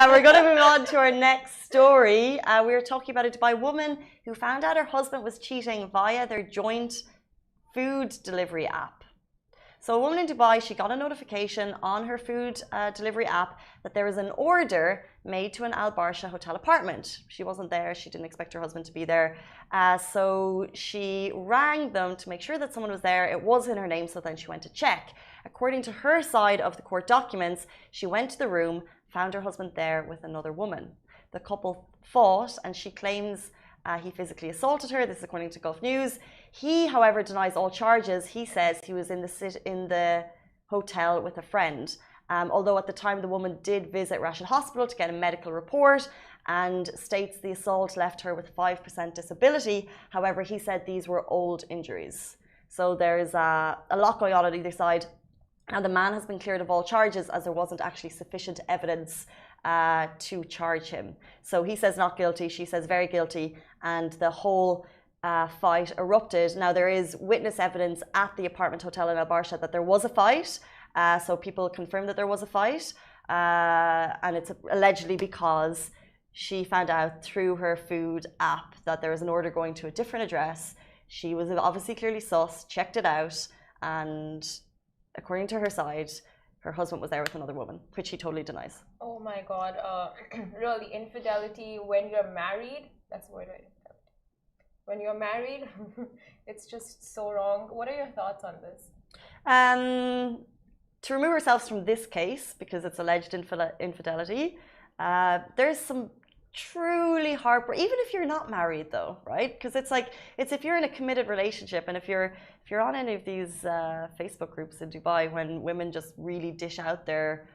We're going to move on to our next story. We were talking about a Dubai woman who found out her husband was cheating via their joint food delivery app. So a woman in Dubai, she got a notification on her food delivery app that there was an order made to an Al Barsha hotel apartment. She wasn't there. She didn't expect her husband to be there. So she rang them to make sure that someone was there. It was in her name, so then she went to check. According to her side of the court documents, she went to the room, found her husband there with another woman. The couple fought, and she claims he physically assaulted her. This is according to Gulf News. He, however, denies all charges. He says he was in the hotel with a friend. Although at the time the woman did visit Rashid Hospital to get a medical report and states the assault left her with 5% disability. However, he said these were old injuries. So there's a lot going on either side. Now, the man has been cleared of all charges as there wasn't actually sufficient evidence to charge him. So he says not guilty, she says very guilty, and the whole fight erupted. Now, there is witness evidence at the apartment hotel in Al Barsha that there was a fight. So people confirmed that there was a fight, and it's allegedly because she found out through her food app that there was an order going to a different address. She was obviously clearly sus, checked it out, and according to her side, her husband was there with another woman, which he totally denies. Oh my God, really, infidelity when you're married, that's the word, right? When you're married, it's just so wrong. What are your thoughts on this? To remove ourselves from this case, because it's alleged infidelity, there's some truly heartbreaking, even if you're not married though, right? Because it's if you're in a committed relationship, and if you're on any of these Facebook groups in Dubai when women just really dish out their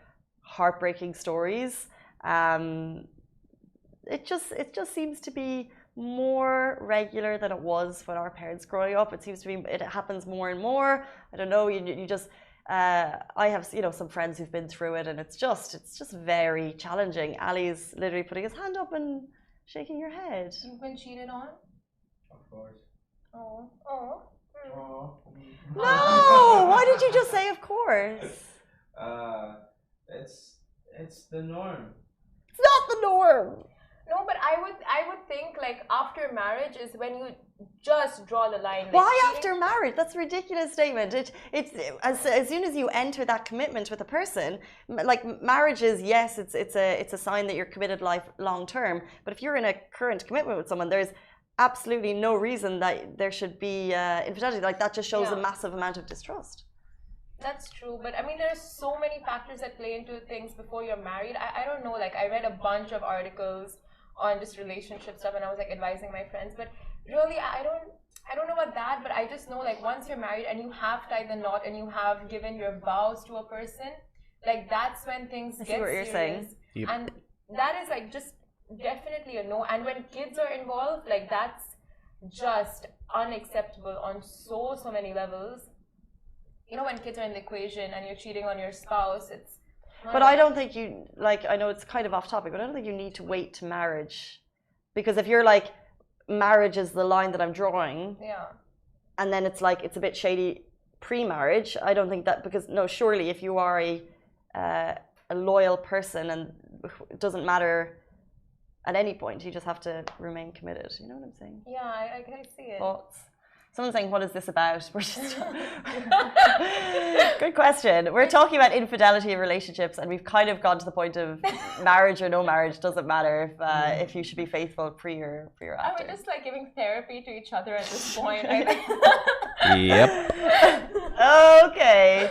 heartbreaking stories, it just seems to be more regular than it was when our parents growing up. It seems to be, it happens more and more. I don't know, you just I have some friends who've been through it, and it's just very challenging. Ali's literally putting his hand up and shaking your head. You've been cheated on? Of course. Oh. Oh. No! Why did you just say of course? It's the norm. It's not the norm. No, but I would think like after marriage is when you just draw the line. Like, why after marriage? That's a ridiculous statement. It's as soon as you enter that commitment with a person, like marriage is, yes, it's a sign that you're committed life long term. But if you're in a current commitment with someone, there's absolutely no reason that there should be infidelity. Like that just shows a massive amount of distrust. That's true, but I mean, there's so many factors that play into things before you're married. I don't know, like I read a bunch of articles on just relationship stuff, and I was like advising my friends, but really I don't know about that, but I just know like once you're married and you have tied the knot and you have given your vows to a person, like that's when things get serious. Saying. Yep. And that is like just definitely a no. And when kids are involved, like that's just unacceptable on so many levels. You know, when kids are in the equation and you're cheating on your spouse, it's but I don't think you, like, I know it's kind of off topic, but I don't think you need to wait to marriage. Because if you're like, marriage is the line that I'm drawing, and then it's like, it's a bit shady pre-marriage, I don't think that, because no, surely if you are a loyal person, and it doesn't matter at any point, you just have to remain committed. You know what I'm saying? Yeah, I see it. Thoughts? Someone's saying, what is this about? We're just good question. We're talking about infidelity in relationships, and we've kind of gone to the point of marriage or no marriage doesn't matter if you should be faithful pre or after. We're just like giving therapy to each other at this point. I think. Yep. Okay.